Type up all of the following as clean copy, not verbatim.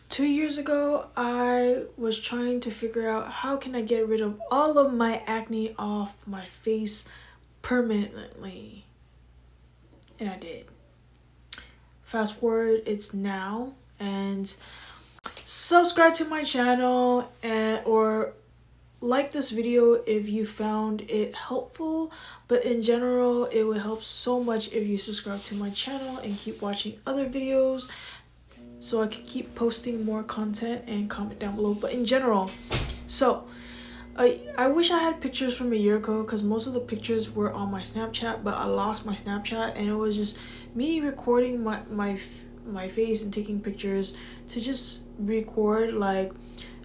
2 years ago, I was trying to figure out how can I get rid of all of my acne off my face permanently, and I did. Fast forward, it's now, and subscribe to my channel and or like this video if you found it helpful, but in general it would help so much if you subscribe to my channel and keep watching other videos so I can keep posting more content, and comment down below. But in general, so I wish I had pictures from a year ago because most of the pictures were on my Snapchat, but I lost my Snapchat, and it was just me recording my face and taking pictures to just record like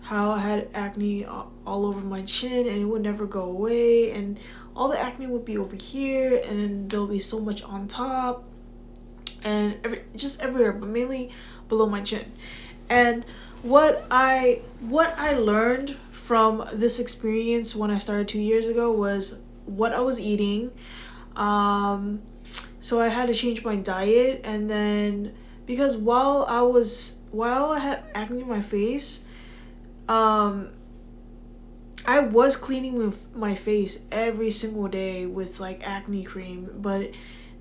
how I had acne all over my chin and it would never go away, and all the acne would be over here and then there'll be so much on top and just everywhere, but mainly below my chin. And what I learned from this experience when I started 2 years ago was what I was eating. So I had to change my diet, and then because while I had acne on my face, um, I was cleaning with my face every single day with like acne cream, but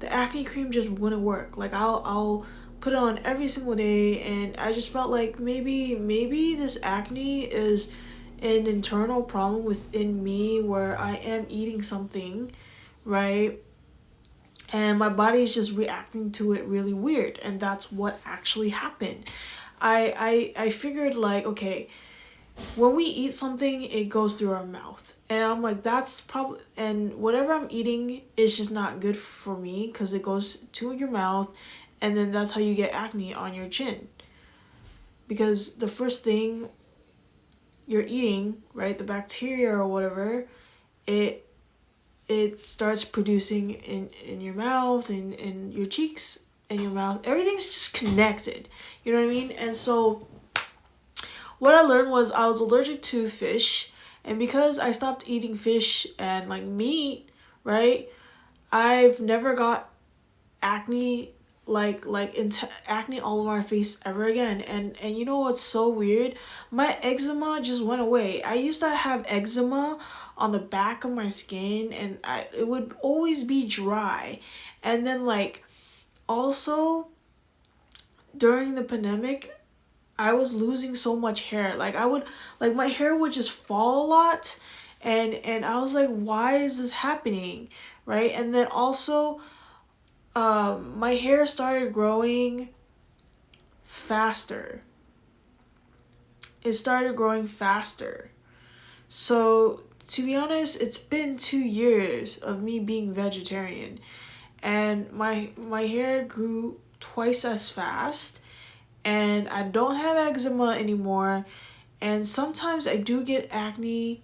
the acne cream just wouldn't work. Like I'll put it on every single day, and I just felt like maybe this acne is an internal problem within me where I am eating something, right? And my body is just reacting to it really weird, and that's what actually happened. I figured like, okay, when we eat something, it goes through our mouth, and I'm like, that's probably, and whatever I'm eating is just not good for me because it goes to your mouth, and then that's how you get acne on your chin, because the first thing you're eating, right, the bacteria or whatever, it it starts producing in your mouth and in your cheeks and your mouth. Everything's just connected, you know what I mean? And so what I learned was I was allergic to fish, and because I stopped eating fish and like meat, right? I've never got acne acne all over my face ever again. And you know what's so weird? My eczema just went away. I used to have eczema on the back of my skin, and it would always be dry. And then like also during the pandemic, I was losing so much hair. Like my hair would just fall a lot, and I was like, why is this happening? Right? And then also my hair started growing faster. It started growing faster. So to be honest, it's been 2 years of me being vegetarian, and my hair grew twice as fast, and I don't have eczema anymore. And sometimes I do get acne,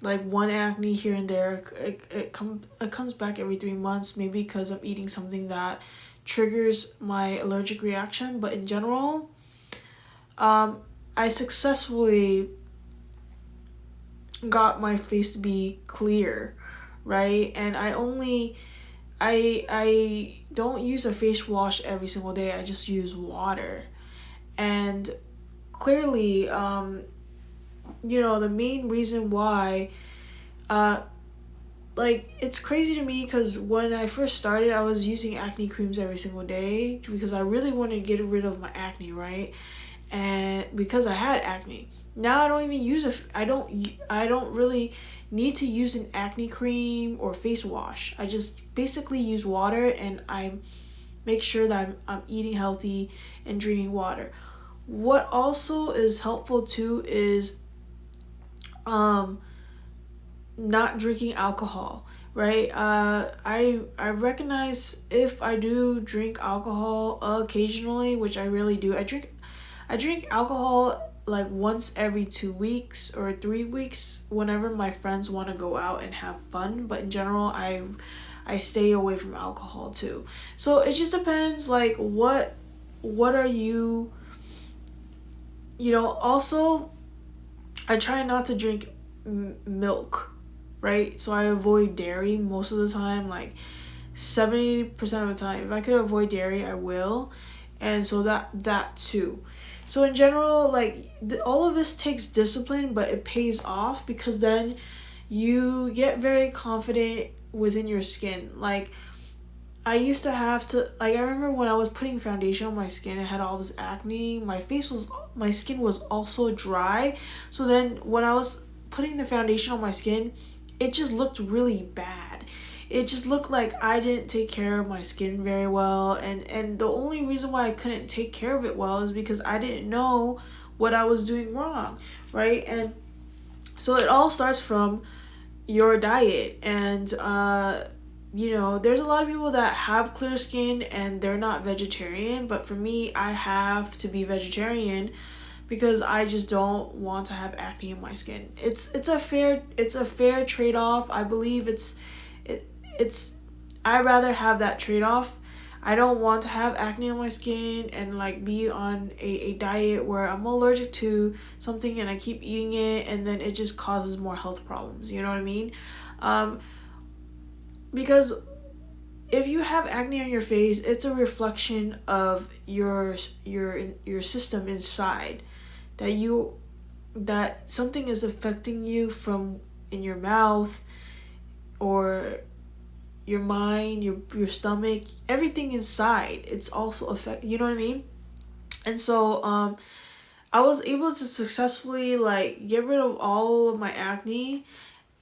like one acne here and there. It comes back every 3 months, maybe because I'm eating something that triggers my allergic reaction. But in general, I successfully got my face to be clear, right? And I don't use a face wash every single day. I just use water. And clearly, the main reason why, uh, like, it's crazy to me because when I first started, I was using acne creams every single day because I really wanted to get rid of my acne, right? And because I had acne. Now I don't even use I don't really need to use an acne cream or face wash. I just basically use water, and I make sure that I'm eating healthy and drinking water. What also is helpful too is not drinking alcohol, right? I recognize if I do drink alcohol occasionally, which I really do. I drink alcohol like once every 2 weeks or 3 weeks whenever my friends want to go out and have fun. But in general, I stay away from alcohol too. So it just depends. Like what are you? Also, I try not to drink milk, right? So I avoid dairy most of the time, like 70% of the time. If I could avoid dairy, I will. And so that too. So in general, like all of this takes discipline, but it pays off because then you get very confident within your skin. Like I used to have to, like, I remember when I was putting foundation on my skin, I had all this acne. My skin was also dry. So then when I was putting the foundation on my skin, it just looked really bad. It just looked like I didn't take care of my skin very well. And the only reason why I couldn't take care of it well is because I didn't know what I was doing wrong, right? And so it all starts from your diet. And there's a lot of people that have clear skin and they're not vegetarian, but for me, I have to be vegetarian because I just don't want to have acne in my skin. It's a fair trade-off. I believe it's I'd rather have that trade-off. I don't want to have acne on my skin and like be on a diet where I'm allergic to something and I keep eating it and then it just causes more health problems. You know what I mean? Um, because if you have acne on your face, it's a reflection of your system inside that you that something is affecting you from in your mouth or your mind, your stomach, everything inside. It's also affect, you know what I mean? And so I was able to successfully like get rid of all of my acne,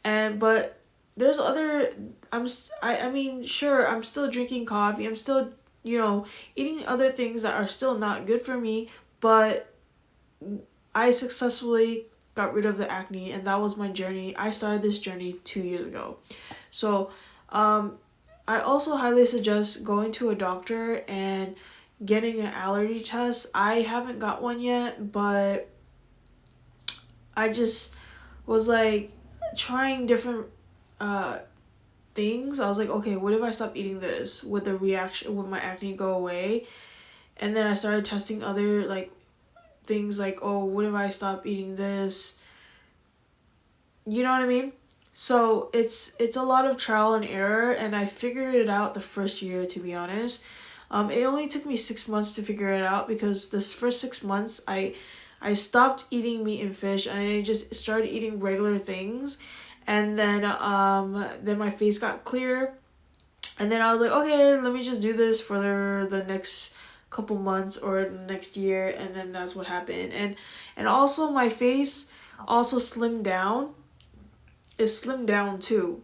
and but there's other I mean sure, I'm still drinking coffee, I'm still eating other things that are still not good for me, but I successfully got rid of the acne, and that was my journey. I started this journey 2 years ago. So I also highly suggest going to a doctor and getting an allergy test. I haven't got one yet, but I just was like trying different uh things. I was like, okay, what if I stop eating this? Would my acne go away? And then I started testing other like things like, oh, what if I stop eating this? You know what I mean? So it's a lot of trial and error, and I figured it out the first year, to be honest. It only took me 6 months to figure it out because this first 6 months I stopped eating meat and fish and I just started eating regular things, and then my face got clear, and then I was like, okay, let me just do this for the next couple months or next year, and then that's what happened. And also my face also slimmed down. It slimmed down too.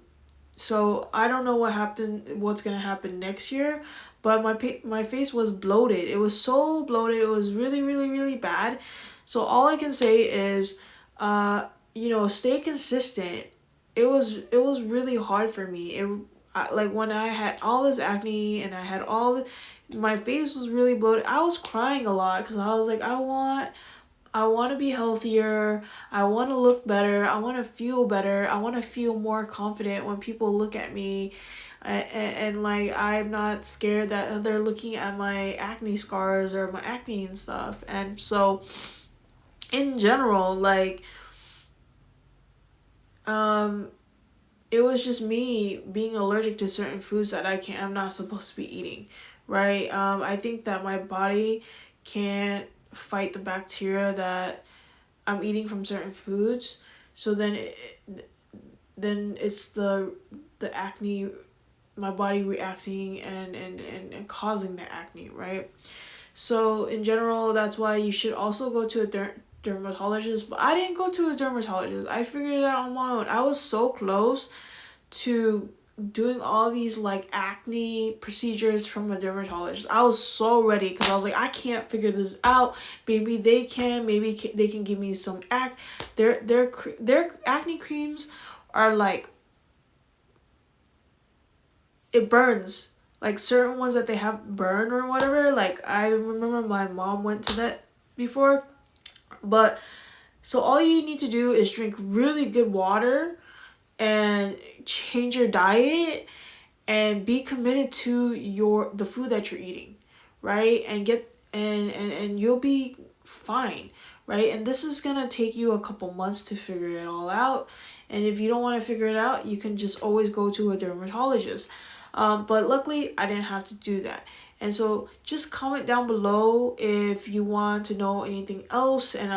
So I don't know what's gonna happen next year, but my face was bloated. It was so bloated. It was really, really, really bad. So all I can say is, stay consistent. It was really hard for me. Like when I had all this acne and I had my face was really bloated. I was crying a lot because I was like, I want to be healthier. I want to look better. I want to feel better. I want to feel more confident when people look at me. And like, I'm not scared that they're looking at my acne scars or my acne and stuff. And so, in general, like, it was just me being allergic to certain foods that I'm not supposed to be eating, right? I think that my body can't fight the bacteria that I'm eating from certain foods. So then it's the acne, my body reacting and causing the acne, right? So in general, that's why you should also go to a dermatologist. But I didn't go to a dermatologist. I figured it out on my own. I was so close to doing all these like acne procedures from a dermatologist. I was so ready because I was like, I can't figure this out. Maybe they can. They can give me some their acne creams are like, it burns. Like certain ones that they have burn or whatever. Like I remember my mom went to that before. But so all you need to do is drink really good water and change your diet and be committed to the food that you're eating, right? And get and you'll be fine, right? And this is gonna take you a couple months to figure it all out. And if you don't want to figure it out, you can just always go to a dermatologist. But luckily, I didn't have to do that. And so just comment down below if you want to know anything else, and